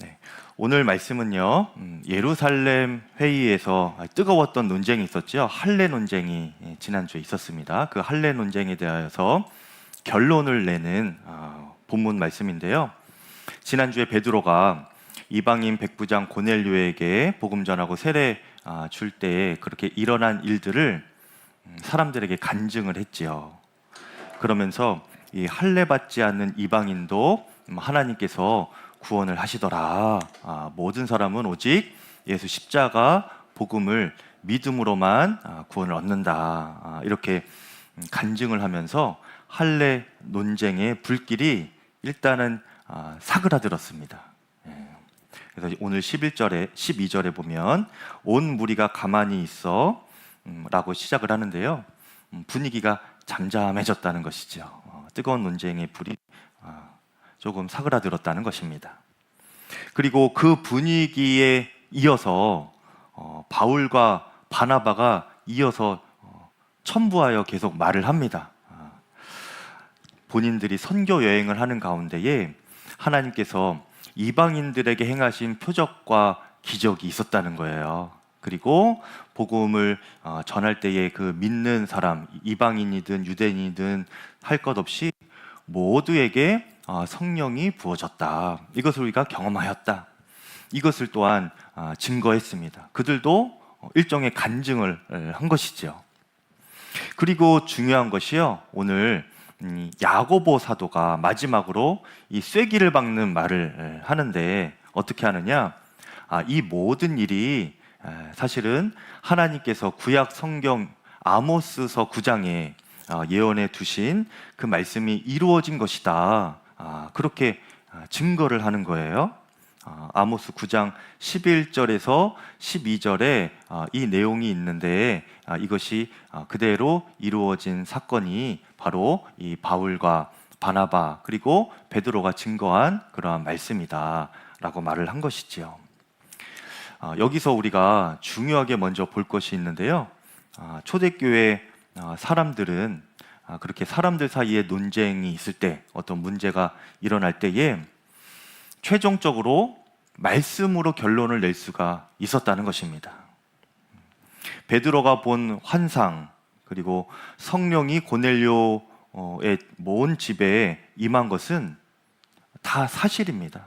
네, 오늘 말씀은요, 예루살렘 회의에서 뜨거웠던 논쟁이 있었죠. 할례 논쟁이 지난주에 있었습니다. 그 할례 논쟁에 대하여서 결론을 내는 본문 말씀인데요. 지난주에 베드로가 이방인 백부장 고넬료에게 복음 전하고 세례 줄 때에 그렇게 일어난 일들을 사람들에게 간증을 했지요. 그러면서 이 할례 받지 않는 이방인도 하나님께서 구원을 하시더라. 모든 사람은 오직 예수 십자가 복음을 믿음으로만 구원을 얻는다. 이렇게 간증을 하면서 할례 논쟁의 불길이 일단은 사그라들었습니다. 그래서 오늘 11절에 12절에 보면 온 무리가 가만히 있어 라고 시작을 하는데요. 분위기가 잠잠해졌다는 것이죠. 뜨거운 논쟁의 불이 조금 사그라들었다는 것입니다. 그리고 그 분위기에 이어서 바울과 바나바가 이어서 첨부하여 계속 말을 합니다. 본인들이 선교 여행을 하는 가운데에 하나님께서 이방인들에게 행하신 표적과 기적이 있었다는 거예요. 그리고 복음을 전할 때에 그 믿는 사람, 이방인이든 유대인이든 할 것 없이 모두에게 성령이 부어졌다. 이것을 우리가 경험하였다. 이것을 또한 증거했습니다. 그들도 일종의 간증을 한 것이죠. 그리고 중요한 것이요, 오늘 야고보 사도가 마지막으로 이 쐐기를 박는 말을 하는데 어떻게 하느냐? 이 모든 일이 사실은 하나님께서 구약 성경 아모스서 9장에 예언해 두신 그 말씀이 이루어진 것이다. 그렇게 증거를 하는 거예요. 아모스 9장 11절에서 12절에 이 내용이 있는데 이것이 그대로 이루어진 사건이 바로 이 바울과 바나바 그리고 베드로가 증거한 그러한 말씀이다 라고 말을 한 것이지요. 여기서 우리가 중요하게 먼저 볼 것이 있는데요. 초대교회 사람들은 그렇게 사람들 사이에 논쟁이 있을 때, 어떤 문제가 일어날 때에 최종적으로 말씀으로 결론을 낼 수가 있었다는 것입니다. 베드로가 본 환상, 그리고 성령이 고넬료의 모은 집에 임한 것은 다 사실입니다.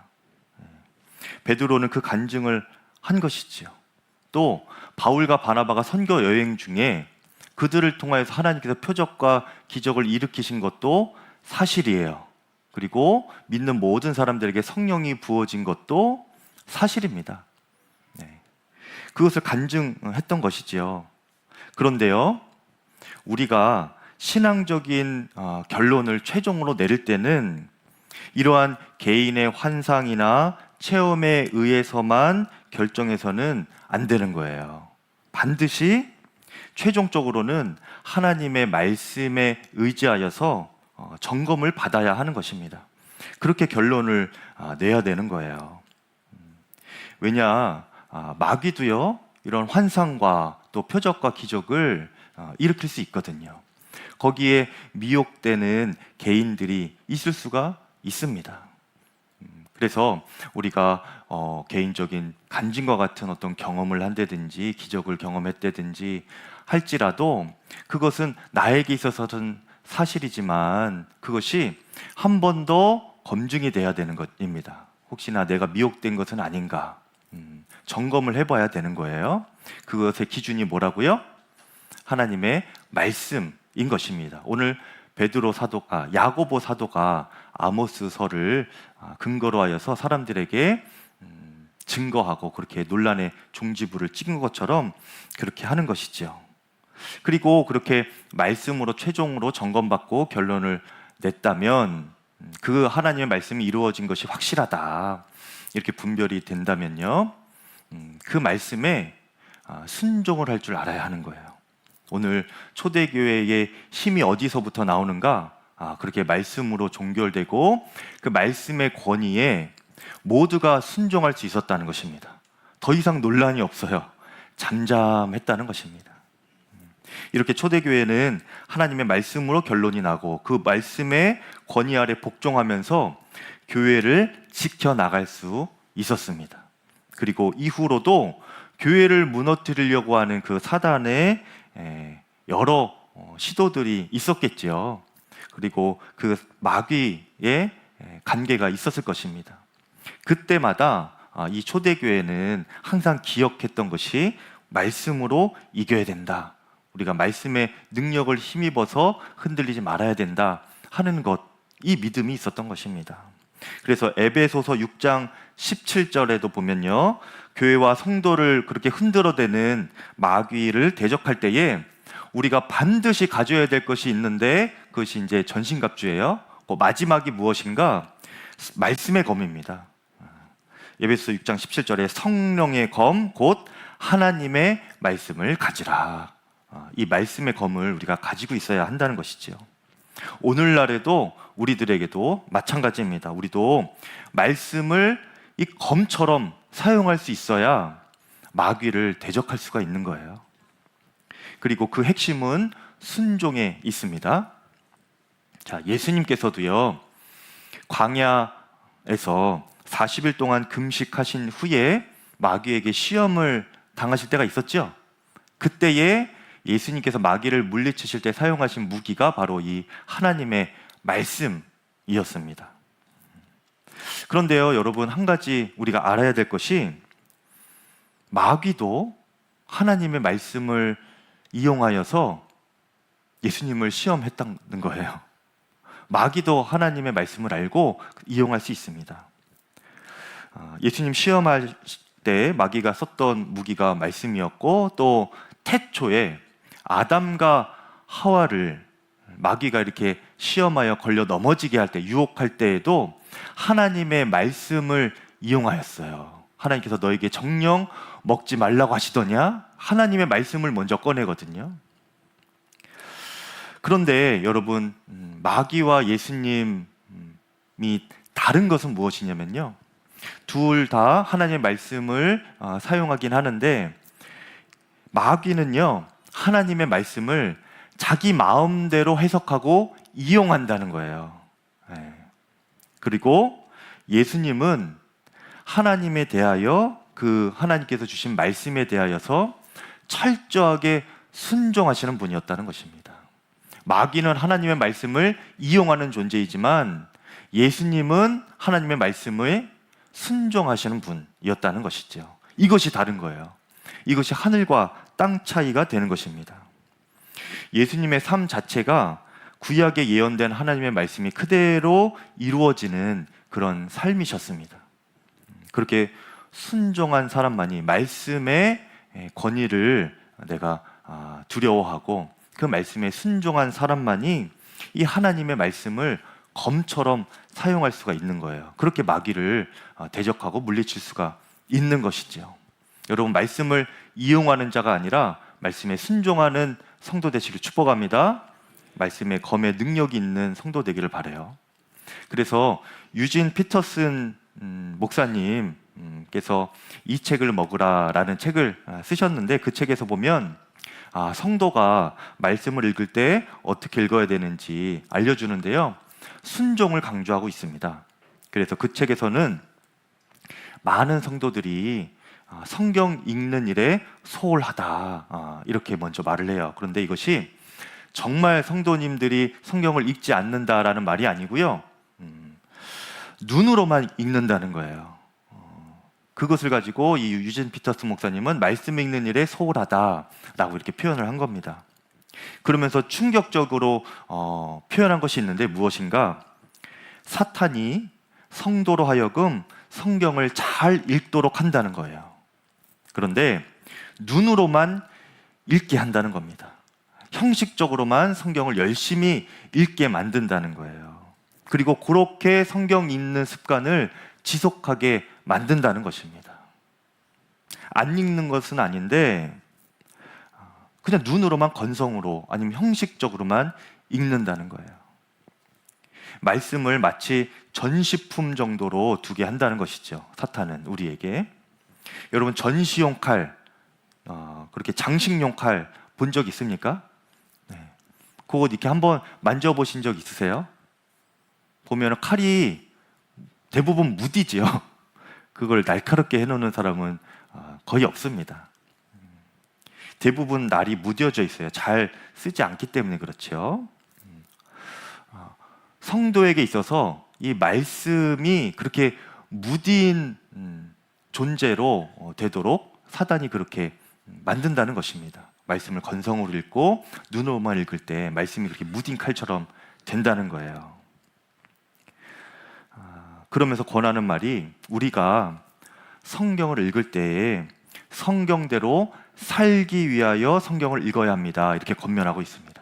베드로는 그 간증을 한 것이지요. 또 바울과 바나바가 선교 여행 중에 그들을 통하여서 하나님께서 표적과 기적을 일으키신 것도 사실이에요. 그리고 믿는 모든 사람들에게 성령이 부어진 것도 사실입니다. 그것을 간증했던 것이지요. 그런데요, 우리가 신앙적인 결론을 최종으로 내릴 때는 이러한 개인의 환상이나 체험에 의해서만 결정해서는 안 되는 거예요. 반드시 최종적으로는 하나님의 말씀에 의지하여서 점검을 받아야 하는 것입니다. 그렇게 결론을 내야 되는 거예요. 왜냐, 마귀도요, 이런 환상과 또 표적과 기적을 일으킬 수 있거든요. 거기에 미혹되는 개인들이 있을 수가 있습니다. 그래서 우리가 개인적인 간증과 같은 어떤 경험을 한다든지 기적을 경험했다든지 할지라도 그것은 나에게 있어서는 사실이지만 그것이 한 번 더 검증이 돼야 되는 것입니다. 혹시나 내가 미혹된 것은 아닌가 점검을 해봐야 되는 거예요. 그것의 기준이 뭐라고요? 하나님의 말씀인 것입니다. 오늘 야고보 사도가 아모스서를 근거로 하여서 사람들에게 증거하고 그렇게 논란의 종지부를 찍은 것처럼 그렇게 하는 것이죠. 그리고 그렇게 말씀으로 최종으로 점검받고 결론을 냈다면 그 하나님의 말씀이 이루어진 것이 확실하다 이렇게 분별이 된다면요, 그 말씀에 순종을 할 줄 알아야 하는 거예요. 오늘 초대교회의 힘이 어디서부터 나오는가? 그렇게 말씀으로 종결되고 그 말씀의 권위에 모두가 순종할 수 있었다는 것입니다. 더 이상 논란이 없어요. 잠잠했다는 것입니다. 이렇게 초대교회는 하나님의 말씀으로 결론이 나고 그 말씀의 권위 아래 복종하면서 교회를 지켜나갈 수 있었습니다. 그리고 이후로도 교회를 무너뜨리려고 하는 그 사단의 여러 시도들이 있었겠지요. 그리고 그 마귀의 관계가 있었을 것입니다. 그때마다 이 초대교회는 항상 기억했던 것이 말씀으로 이겨야 된다. 우리가 말씀의 능력을 힘입어서 흔들리지 말아야 된다 하는 것, 이 믿음이 있었던 것입니다. 그래서 에베소서 6장 17절에도 보면요, 교회와 성도를 그렇게 흔들어대는 마귀를 대적할 때에 우리가 반드시 가져야 될 것이 있는데, 그것이 이제 전신갑주예요. 그 마지막이 무엇인가? 말씀의 검입니다. 에베소서 6장 17절에 성령의 검 곧 하나님의 말씀을 가지라. 이 말씀의 검을 우리가 가지고 있어야 한다는 것이지요. 오늘날에도 우리들에게도 마찬가지입니다. 우리도 말씀을 이 검처럼 사용할 수 있어야 마귀를 대적할 수가 있는 거예요. 그리고 그 핵심은 순종에 있습니다. 자, 예수님께서도요, 광야에서 40일 동안 금식하신 후에 마귀에게 시험을 당하실 때가 있었죠. 그때에 예수님께서 마귀를 물리치실 때 사용하신 무기가 바로 이 하나님의 말씀이었습니다. 그런데요, 여러분, 한 가지 우리가 알아야 될 것이, 마귀도 하나님의 말씀을 이용하여서 예수님을 시험했다는 거예요. 마귀도 하나님의 말씀을 알고 이용할 수 있습니다. 예수님 시험할 때 마귀가 썼던 무기가 말씀이었고, 또 태초에 아담과 하와를 마귀가 이렇게 시험하여 걸려 넘어지게 할 때, 유혹할 때에도 하나님의 말씀을 이용하였어요. 하나님께서 너에게 정령 먹지 말라고 하시더냐? 하나님의 말씀을 먼저 꺼내거든요. 그런데 여러분, 마귀와 예수님이 다른 것은 무엇이냐면요, 둘 다 하나님의 말씀을 사용하긴 하는데, 마귀는요, 하나님의 말씀을 자기 마음대로 해석하고 이용한다는 거예요. 그리고 예수님은 하나님에 대하여, 그 하나님께서 주신 말씀에 대하여서 철저하게 순종하시는 분이었다는 것입니다. 마귀는 하나님의 말씀을 이용하는 존재이지만 예수님은 하나님의 말씀에 순종하시는 분이었다는 것이죠. 이것이 다른 거예요. 이것이 하늘과 땅 차이가 되는 것입니다. 예수님의 삶 자체가 구약에 예언된 하나님의 말씀이 그대로 이루어지는 그런 삶이셨습니다. 그렇게 순종한 사람만이, 말씀의 권위를 내가 두려워하고 그 말씀에 순종한 사람만이 이 하나님의 말씀을 검처럼 사용할 수가 있는 거예요. 그렇게 마귀를 대적하고 물리칠 수가 있는 것이죠. 여러분, 말씀을 이용하는 자가 아니라 말씀에 순종하는 성도 되시길 축복합니다. 말씀에 검의 능력이 있는 성도 되기를 바라요. 그래서 유진 피터슨 목사님께서 이 책을 먹으라라는 책을 쓰셨는데, 그 책에서 보면 성도가 말씀을 읽을 때 어떻게 읽어야 되는지 알려주는데요, 순종을 강조하고 있습니다. 그래서 그 책에서는 많은 성도들이 성경 읽는 일에 소홀하다, 이렇게 먼저 말을 해요. 그런데 이것이 정말 성도님들이 성경을 읽지 않는다라는 말이 아니고요, 눈으로만 읽는다는 거예요. 그것을 가지고 이 유진 피터스 목사님은 말씀 읽는 일에 소홀하다라고 이렇게 표현을 한 겁니다. 그러면서 충격적으로 표현한 것이 있는데, 무엇인가? 사탄이 성도로 하여금 성경을 잘 읽도록 한다는 거예요. 그런데 눈으로만 읽게 한다는 겁니다. 형식적으로만 성경을 열심히 읽게 만든다는 거예요. 그리고 그렇게 성경 읽는 습관을 지속하게 만든다는 것입니다. 안 읽는 것은 아닌데 그냥 눈으로만, 건성으로, 아니면 형식적으로만 읽는다는 거예요. 말씀을 마치 전시품 정도로 두게 한다는 것이죠, 사탄은 우리에게. 여러분, 전시용 칼, 그렇게 장식용 칼 본 적 있습니까? 네. 그거 이렇게 한번 만져보신 적 있으세요? 보면 칼이 대부분 무디지요. 그걸 날카롭게 해놓는 사람은 거의 없습니다. 대부분 날이 무뎌져 있어요. 잘 쓰지 않기 때문에 그렇죠. 성도에게 있어서 이 말씀이 그렇게 무딘 존재로 되도록 사단이 그렇게 만든다는 것입니다. 말씀을 건성으로 읽고 눈으로만 읽을 때 말씀이 그렇게 무딘 칼처럼 된다는 거예요. 그러면서 권하는 말이 우리가 성경을 읽을 때에 성경대로 살기 위하여 성경을 읽어야 합니다. 이렇게 권면하고 있습니다.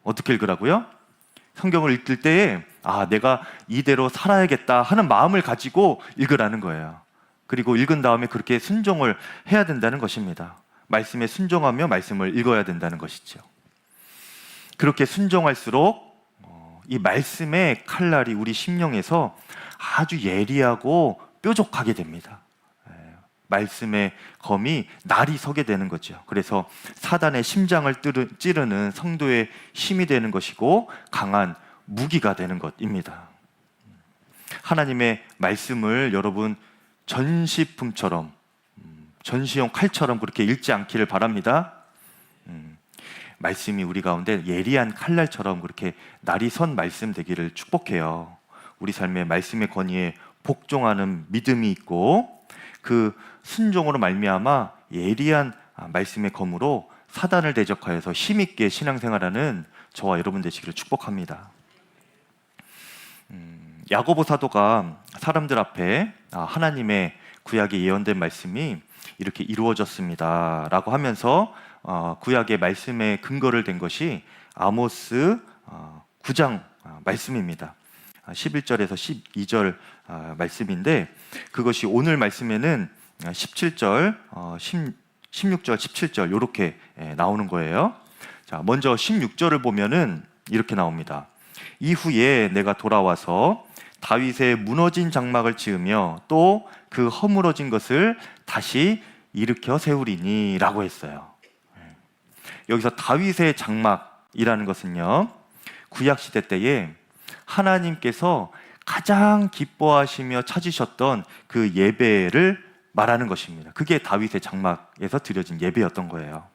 어떻게 읽으라고요? 성경을 읽을 때에 내가 이대로 살아야겠다 하는 마음을 가지고 읽으라는 거예요. 그리고 읽은 다음에 그렇게 순종을 해야 된다는 것입니다. 말씀에 순종하며 말씀을 읽어야 된다는 것이죠. 그렇게 순종할수록 이 말씀의 칼날이 우리 심령에서 아주 예리하고 뾰족하게 됩니다. 말씀의 검이 날이 서게 되는 거죠. 그래서 사단의 심장을 찌르는 성도의 힘이 되는 것이고 강한 무기가 되는 것입니다. 하나님의 말씀을 여러분 전시품처럼 전시용 칼처럼 그렇게 읽지 않기를 바랍니다. 말씀이 우리 가운데 예리한 칼날처럼 그렇게 날이 선 말씀 되기를 축복해요. 우리 삶의 말씀의 권위에 복종하는 믿음이 있고 그 순종으로 말미암아 예리한 말씀의 검으로 사단을 대적하여서 힘있게 신앙생활하는 저와 여러분 되시기를 축복합니다. 야고보 사도가 사람들 앞에 하나님의 구약에 예언된 말씀이 이렇게 이루어졌습니다 라고 하면서 구약의 말씀에 근거를 댄 것이 아모스 9장 말씀입니다. 11절에서 12절 말씀인데 그것이 오늘 말씀에는 17절, 16절, 17절 이렇게 나오는 거예요. 자, 먼저 16절을 보면은 이렇게 나옵니다. 이후에 내가 돌아와서 다윗의 무너진 장막을 지으며 또 그 허물어진 것을 다시 일으켜 세우리니 라고 했어요. 여기서 다윗의 장막이라는 것은요, 구약시대 때에 하나님께서 가장 기뻐하시며 찾으셨던 그 예배를 말하는 것입니다. 그게 다윗의 장막에서 드려진 예배였던 거예요.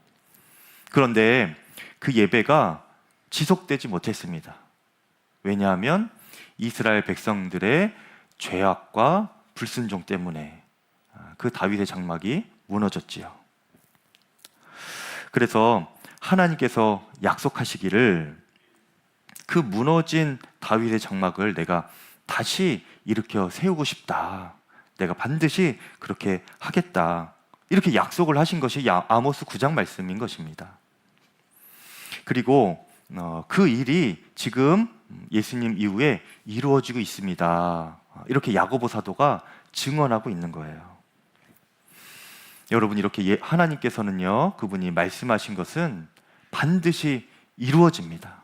그런데 그 예배가 지속되지 못했습니다. 왜냐하면 이스라엘 백성들의 죄악과 불순종 때문에 그 다윗의 장막이 무너졌지요. 그래서 하나님께서 약속하시기를 그 무너진 다윗의 장막을 내가 다시 일으켜 세우고 싶다. 내가 반드시 그렇게 하겠다. 이렇게 약속을 하신 것이 아모스 9장 말씀인 것입니다. 그리고 그 일이 지금 예수님 이후에 이루어지고 있습니다. 이렇게 야고보 사도가 증언하고 있는 거예요. 여러분, 이렇게 하나님께서는요, 그분이 말씀하신 것은 반드시 이루어집니다.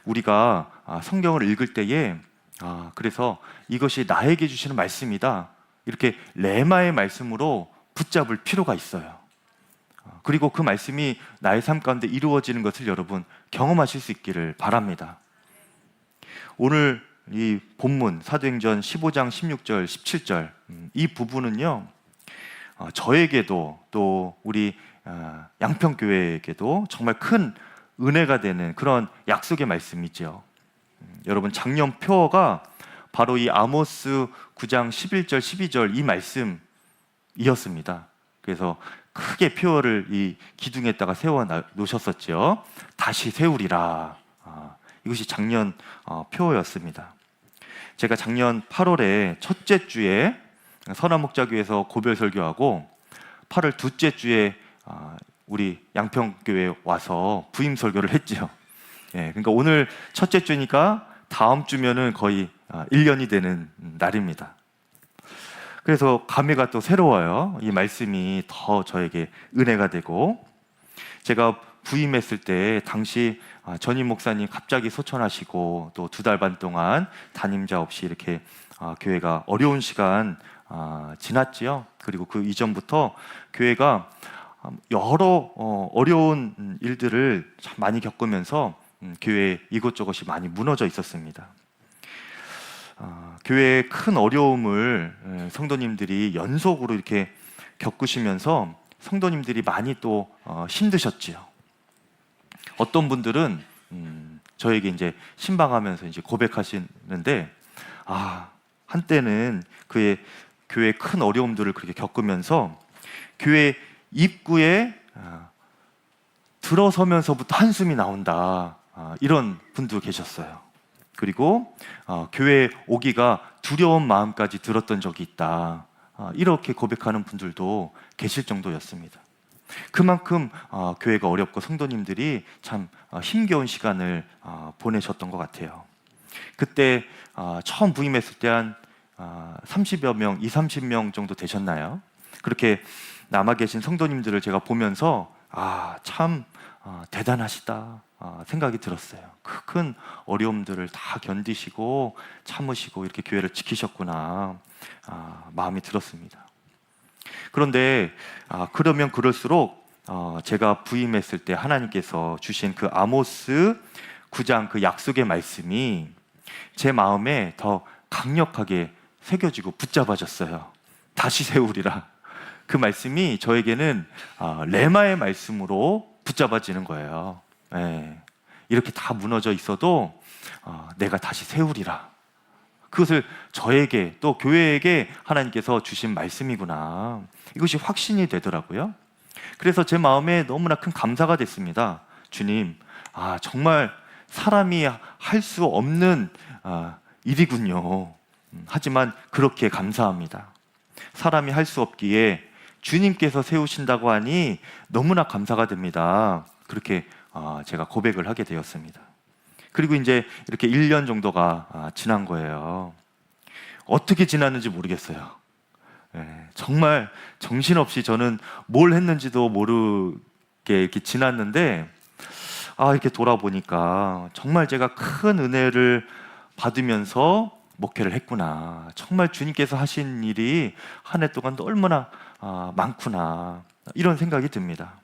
우리가 성경을 읽을 때에 그래서 이것이 나에게 주시는 말씀이다, 이렇게 레마의 말씀으로 붙잡을 필요가 있어요. 그리고 그 말씀이 나의 삶 가운데 이루어지는 것을 여러분 경험하실 수 있기를 바랍니다. 오늘 이 본문 사도행전 15장 16절 17절 이 부분은요, 저에게도 또 우리 양평교회에게도 정말 큰 은혜가 되는 그런 약속의 말씀이죠. 여러분, 작년 표어가 바로 이 아모스 9장 11절 12절 이 말씀이었습니다. 그래서 크게 표어를 이 기둥에다가 세워 놓으셨었죠. 다시 세우리라. 이것이 작년 표어였습니다. 제가 작년 8월에 첫째 주에 선화목자교회에서 고별 설교하고 8월 둘째 주에 우리 양평교회에 와서 부임 설교를 했죠. 그러니까 오늘 첫째 주니까 다음 주면은 거의 1년이 되는 날입니다. 그래서 감회가 또 새로워요. 이 말씀이 더 저에게 은혜가 되고, 제가 부임했을 때 당시 전임 목사님 갑자기 소천하시고 또 2달 반 동안 담임자 없이 이렇게 교회가 어려운 시간 지났지요. 그리고 그 이전부터 교회가 여러 어려운 일들을 참 많이 겪으면서 교회 이곳저곳이 많이 무너져 있었습니다. 교회의 큰 어려움을 성도님들이 연속으로 이렇게 겪으시면서 성도님들이 많이 또 힘드셨지요. 어떤 분들은 저에게 이제 신방하면서 이제 고백하시는데, 한때는 그의 교회의 큰 어려움들을 그렇게 겪으면서 교회 입구에 들어서면서부터 한숨이 나온다, 이런 분도 계셨어요. 그리고 교회에 오기가 두려운 마음까지 들었던 적이 있다, 이렇게 고백하는 분들도 계실 정도였습니다. 그만큼 교회가 어렵고 성도님들이 참 힘겨운 시간을 보내셨던 것 같아요. 그때 처음 부임했을 때 한 30여 명, 30명 정도 되셨나요? 그렇게 남아 계신 성도님들을 제가 보면서 참 대단하시다 생각이 들었어요. 큰 어려움들을 다 견디시고 참으시고 이렇게 교회를 지키셨구나, 마음이 들었습니다. 그런데 그러면 그럴수록 제가 부임했을 때 하나님께서 주신 그 아모스 9장 그 약속의 말씀이 제 마음에 더 강력하게 새겨지고 붙잡아졌어요. 다시 세우리라. 그 말씀이 저에게는 레마의 말씀으로 붙잡아지는 거예요. 이렇게 다 무너져 있어도 내가 다시 세우리라. 그것을 저에게 또 교회에게 하나님께서 주신 말씀이구나, 이것이 확신이 되더라고요. 그래서 제 마음에 너무나 큰 감사가 됐습니다. 주님, 정말 사람이 할 수 없는 일이군요. 하지만 그렇게 감사합니다. 사람이 할 수 없기에 주님께서 세우신다고 하니 너무나 감사가 됩니다. 그렇게 제가 고백을 하게 되었습니다. 그리고 이제 이렇게 1년 정도가 지난 거예요. 어떻게 지났는지 모르겠어요. 정말 정신없이 저는 뭘 했는지도 모르게 이렇게 지났는데, 이렇게 돌아보니까 정말 제가 큰 은혜를 받으면서 목회를 했구나. 정말 주님께서 하신 일이 한 해 동안 얼마나 많구나, 이런 생각이 듭니다.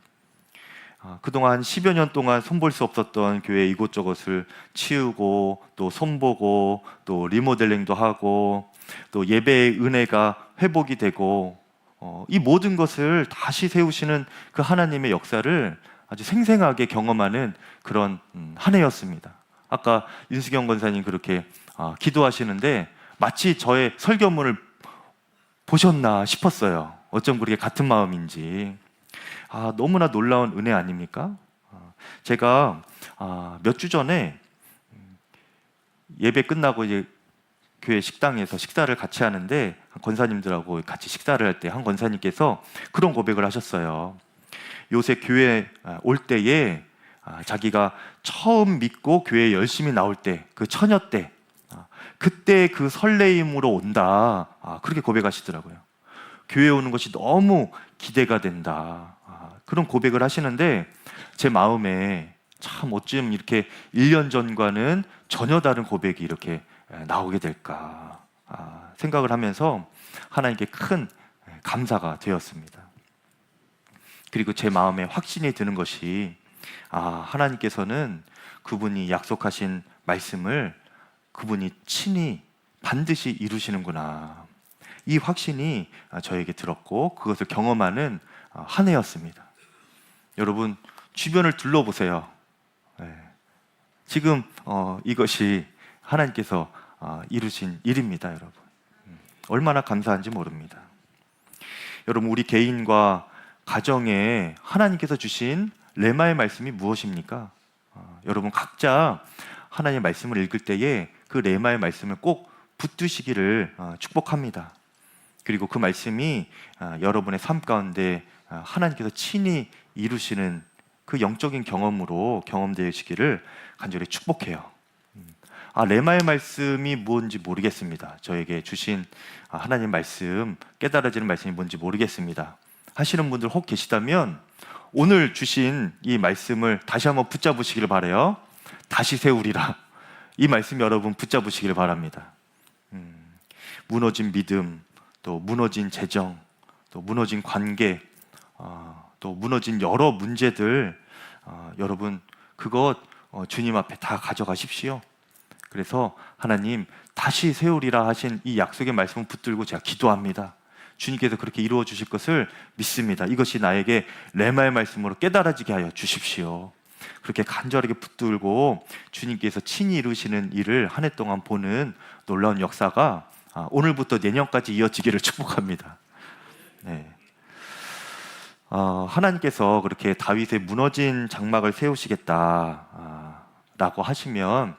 그동안 10여 년 동안 손볼 수 없었던 교회 이곳저곳을 치우고 또 손보고 또 리모델링도 하고 또 예배의 은혜가 회복이 되고 이 모든 것을 다시 세우시는 그 하나님의 역사를 아주 생생하게 경험하는 그런 한 해였습니다. 아까 윤수경 권사님 그렇게 기도하시는데 마치 저의 설교문을 보셨나 싶었어요. 어쩜 그렇게 같은 마음인지. 너무나 놀라운 은혜 아닙니까? 제가 몇 주 전에 예배 끝나고 이제 교회 식당에서 식사를 같이 하는데 권사님들하고 같이 식사를 할 때 한 권사님께서 그런 고백을 하셨어요. 요새 교회 올 때에 자기가 처음 믿고 교회에 열심히 나올 때, 그 처녀 때, 그때 그 설레임으로 온다, 그렇게 고백하시더라고요. 교회에 오는 것이 너무 기대가 된다, 그런 고백을 하시는데 제 마음에 참 어쩜 이렇게 1년 전과는 전혀 다른 고백이 이렇게 나오게 될까 생각을 하면서 하나님께 큰 감사가 되었습니다. 그리고 제 마음에 확신이 드는 것이 하나님께서는 그분이 약속하신 말씀을 그분이 친히 반드시 이루시는구나, 이 확신이 저에게 들었고 그것을 경험하는 한 해였습니다. 여러분 주변을 둘러보세요. 지금 이것이 하나님께서 이루신 일입니다. 여러분 얼마나 감사한지 모릅니다. 여러분 우리 개인과 가정에 하나님께서 주신 레마의 말씀이 무엇입니까? 여러분 각자 하나님의 말씀을 읽을 때에 그 레마의 말씀을 꼭 붙드시기를 축복합니다. 그리고 그 말씀이 여러분의 삶 가운데 하나님께서 친히 이루시는 그 영적인 경험으로 경험되시기를 간절히 축복해요. 레마의 말씀이 뭔지 모르겠습니다. 저에게 주신 하나님 말씀, 깨달아지는 말씀이 뭔지 모르겠습니다 하시는 분들 혹 계시다면 오늘 주신 이 말씀을 다시 한번 붙잡으시길 바라요. 다시 세우리라, 이 말씀 여러분 붙잡으시길 바랍니다. 무너진 믿음, 또 무너진 재정, 또 무너진 관계, 또 무너진 여러 문제들, 여러분 그것 주님 앞에 다 가져가십시오. 그래서 하나님 다시 세우리라 하신 이 약속의 말씀을 붙들고 제가 기도합니다. 주님께서 그렇게 이루어 주실 것을 믿습니다. 이것이 나에게 레마의 말씀으로 깨달아지게 하여 주십시오. 그렇게 간절하게 붙들고 주님께서 친히 이루시는 일을 한 해 동안 보는 놀라운 역사가 오늘부터 내년까지 이어지기를 축복합니다. 네. 하나님께서 그렇게 다윗의 무너진 장막을 세우시겠다라고 하시면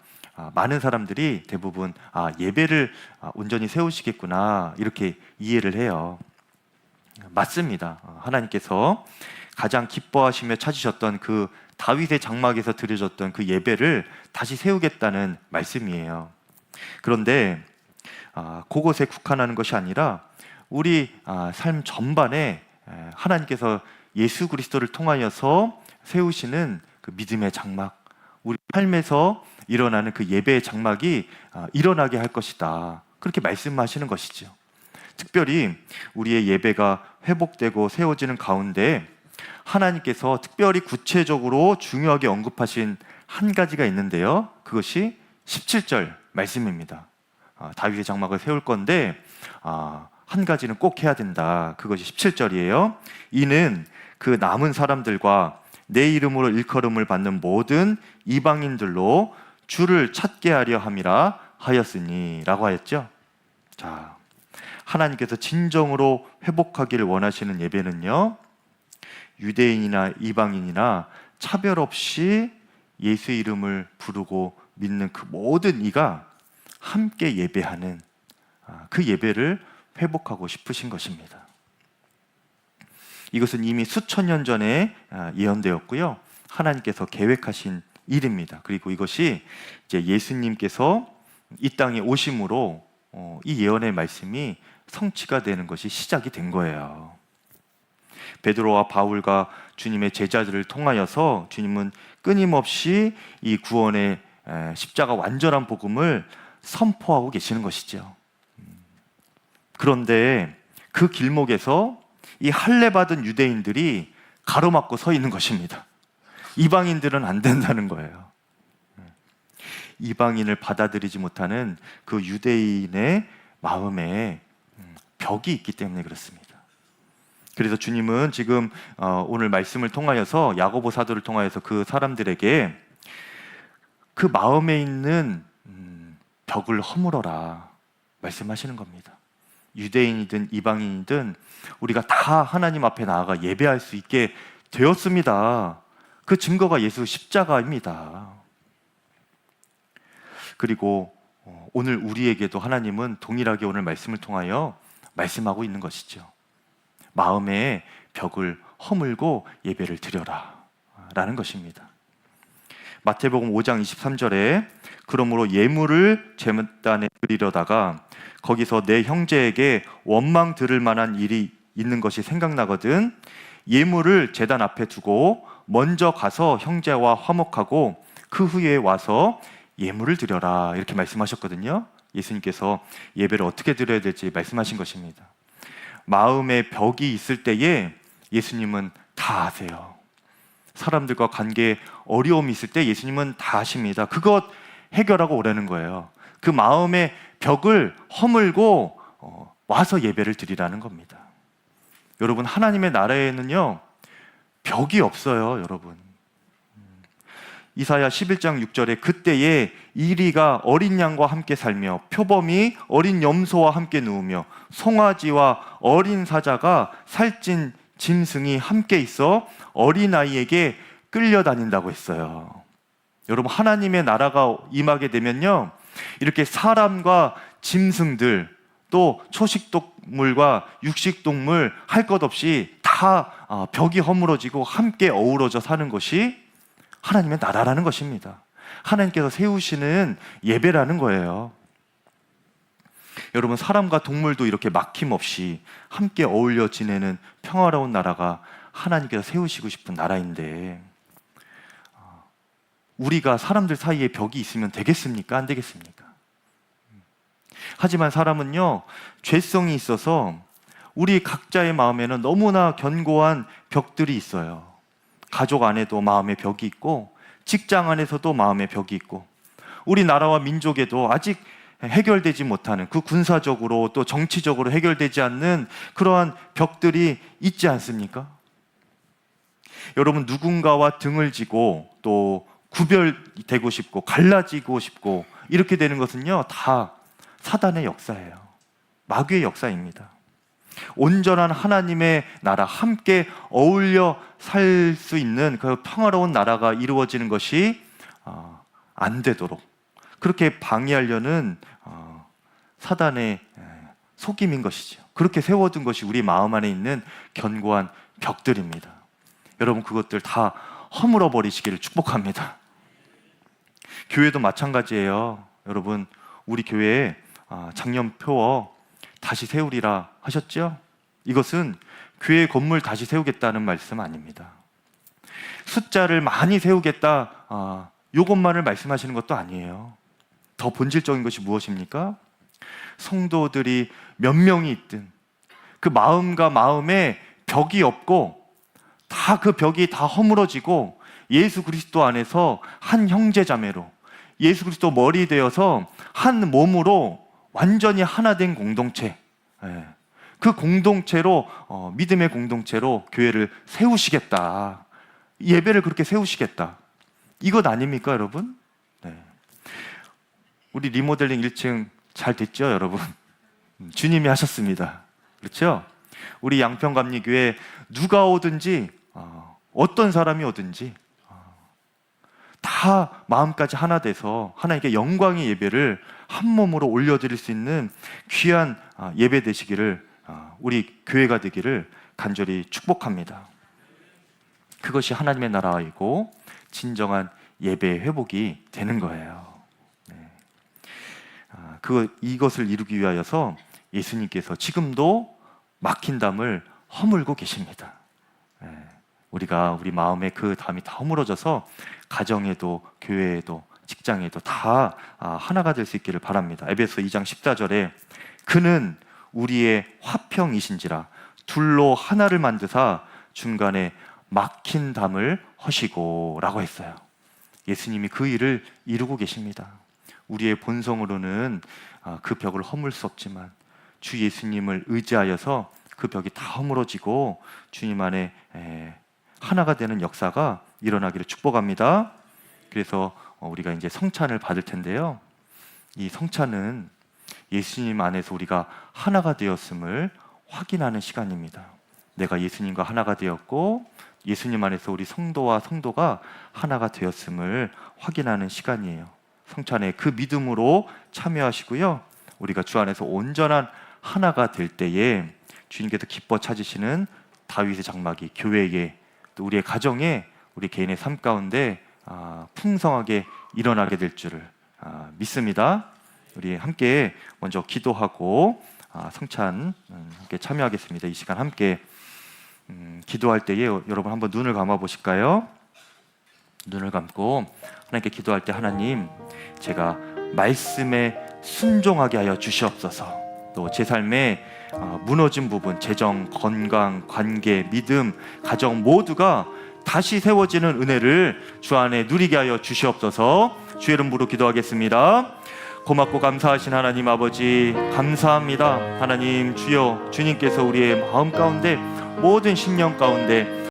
많은 사람들이 대부분 예배를 온전히 세우시겠구나 이렇게 이해를 해요. 맞습니다. 하나님께서 가장 기뻐하시며 찾으셨던 그 다윗의 장막에서 드려졌던 그 예배를 다시 세우겠다는 말씀이에요. 그런데 그곳에 국한하는 것이 아니라 우리 삶 전반에 하나님께서 예수 그리스도를 통하여서 세우시는 그 믿음의 장막, 우리 삶에서 일어나는 그 예배의 장막이 일어나게 할 것이다. 그렇게 말씀하시는 것이죠. 특별히 우리의 예배가 회복되고 세워지는 가운데 하나님께서 특별히 구체적으로 중요하게 언급하신 한 가지가 있는데요. 그것이 17절 말씀입니다. 다윗의 장막을 세울 건데 한 가지는 꼭 해야 된다. 그것이 17절이에요. 이는 그 남은 사람들과 내 이름으로 일컬음을 받는 모든 이방인들로 주를 찾게 하려 함이라 하였으니 라고 하였죠. 자, 하나님께서 진정으로 회복하기를 원하시는 예배는요, 유대인이나 이방인이나 차별 없이 예수의 이름을 부르고 믿는 그 모든 이가 함께 예배하는 그 예배를 회복하고 싶으신 것입니다. 이것은 이미 수천 년 전에 예언되었고요, 하나님께서 계획하신 일입니다. 그리고 이것이 이제 예수님께서 이 땅에 오심으로 이 예언의 말씀이 성취가 되는 것이 시작이 된 거예요. 베드로와 바울과 주님의 제자들을 통하여서 주님은 끊임없이 이 구원의 십자가 완전한 복음을 선포하고 계시는 것이죠. 그런데 그 길목에서 이 할례받은 유대인들이 가로막고 서 있는 것입니다. 이방인들은 안 된다는 거예요. 이방인을 받아들이지 못하는 그 유대인의 마음에 벽이 있기 때문에 그렇습니다. 그래서 주님은 지금 오늘 말씀을 통하여서 야고보 사도를 통하여서 그 사람들에게 그 마음에 있는 벽을 허물어라 말씀하시는 겁니다. 유대인이든 이방인이든 우리가 다 하나님 앞에 나아가 예배할 수 있게 되었습니다. 그 증거가 예수 십자가입니다. 그리고 오늘 우리에게도 하나님은 동일하게 오늘 말씀을 통하여 말씀하고 있는 것이죠. 마음의 벽을 허물고 예배를 드려라 라는 것입니다. 마태복음 5장 23절에 그러므로 예물을 제물단에 드리려다가 거기서 내 형제에게 원망 들을 만한 일이 있는 것이 생각나거든 예물을 제단 앞에 두고 먼저 가서 형제와 화목하고 그 후에 와서 예물을 드려라 이렇게 말씀하셨거든요. 예수님께서 예배를 어떻게 드려야 될지 말씀하신 것입니다. 마음의 벽이 있을 때에 예수님은 다 아세요. 사람들과 관계에 어려움이 있을 때 예수님은 다 아십니다. 그것 해결하고 오라는 거예요. 그 마음의 벽을 허물고 와서 예배를 드리라는 겁니다. 여러분, 하나님의 나라에는요 벽이 없어요. 여러분, 이사야 11장 6절에 그때에 이리가 어린 양과 함께 살며 표범이 어린 염소와 함께 누우며 송아지와 어린 사자가 살찐 짐승이 함께 있어 어린아이에게 끌려다닌다고 했어요. 여러분, 하나님의 나라가 임하게 되면요 이렇게 사람과 짐승들 또 초식동물과 육식동물 할 것 없이 다 벽이 허물어지고 함께 어우러져 사는 것이 하나님의 나라라는 것입니다. 하나님께서 세우시는 예배라는 거예요. 여러분, 사람과 동물도 이렇게 막힘없이 함께 어울려 지내는 평화로운 나라가 하나님께서 세우시고 싶은 나라인데 우리가 사람들 사이에 벽이 있으면 되겠습니까? 안 되겠습니까? 하지만 사람은요 죄성이 있어서 우리 각자의 마음에는 너무나 견고한 벽들이 있어요. 가족 안에도 마음의 벽이 있고 직장 안에서도 마음의 벽이 있고 우리 나라와 민족에도 아직 해결되지 못하는, 그 군사적으로 또 정치적으로 해결되지 않는 그러한 벽들이 있지 않습니까? 여러분, 누군가와 등을 지고 또 구별되고 싶고 갈라지고 싶고 이렇게 되는 것은요, 다 사단의 역사예요. 마귀의 역사입니다. 온전한 하나님의 나라, 함께 어울려 살 수 있는 그 평화로운 나라가 이루어지는 것이 안 되도록 그렇게 방해하려는 사단의 속임인 것이죠. 그렇게 세워둔 것이 우리 마음 안에 있는 견고한 벽들입니다. 여러분, 그것들 다 허물어 버리시기를 축복합니다. 교회도 마찬가지예요. 여러분, 우리 교회에 작년 표어 다시 세우리라 하셨죠? 이것은 교회 건물 다시 세우겠다는 말씀 아닙니다. 숫자를 많이 세우겠다, 이것만을 말씀하시는 것도 아니에요. 더 본질적인 것이 무엇입니까? 성도들이 몇 명이 있든 그 마음과 마음에 벽이 없고 다 그 벽이 다 허물어지고 예수 그리스도 안에서 한 형제자매로 예수 그리스도 머리 되어서 한 몸으로 완전히 하나 된 공동체, 그 공동체로 믿음의 공동체로 교회를 세우시겠다, 예배를 그렇게 세우시겠다, 이것 아닙니까 여러분? 우리 리모델링 1층 잘 됐죠 여러분? 주님이 하셨습니다. 그렇죠? 우리 양평감리교회 누가 오든지 어떤 사람이 오든지 다 마음까지 하나 돼서 하나님께 영광의 예배를 한 몸으로 올려드릴 수 있는 귀한 예배 되시기를, 우리 교회가 되기를 간절히 축복합니다. 그것이 하나님의 나라이고 진정한 예배의 회복이 되는 거예요. 이것을 이루기 위하여서 예수님께서 지금도 막힌 담을 허물고 계십니다. 우리가 우리 마음에 그 담이 다 허물어져서 가정에도 교회에도 직장에도 다 하나가 될 수 있기를 바랍니다. 에베소 2장 14절에 그는 우리의 화평이신지라 둘로 하나를 만드사 중간에 막힌 담을 허시고 라고 했어요. 예수님이 그 일을 이루고 계십니다. 우리의 본성으로는 그 벽을 허물 수 없지만 주 예수님을 의지하여서 그 벽이 다 허물어지고 주님 안에 하나가 되는 역사가 일어나기를 축복합니다. 그래서 우리가 이제 성찬을 받을 텐데요, 이 성찬은 예수님 안에서 우리가 하나가 되었음을 확인하는 시간입니다. 내가 예수님과 하나가 되었고 예수님 안에서 우리 성도와 성도가 하나가 되었음을 확인하는 시간이에요. 성찬에 그 믿음으로 참여하시고요, 우리가 주 안에서 온전한 하나가 될 때에 주님께서 기뻐 찾으시는 다윗의 장막이 교회에, 또 우리의 가정에, 우리 개인의 삶 가운데 풍성하게 일어나게 될 줄을 믿습니다. 우리 함께 먼저 기도하고 성찬 함께 참여하겠습니다. 이 시간 함께 기도할 때에 여러분 한번 눈을 감아 보실까요? 눈을 감고 하나님께 기도할 때, 하나님, 제가 말씀에 순종하게 하여 주시옵소서. 또 제 삶에 무너진 부분, 재정, 건강, 관계, 믿음, 가정 모두가 다시 세워지는 은혜를 주 안에 누리게 하여 주시옵소서. 주의 이름으로 기도하겠습니다. 고맙고 감사하신 하나님 아버지, 감사합니다. 하나님 주여, 주님께서 우리의 마음 가운데, 모든 심령 가운데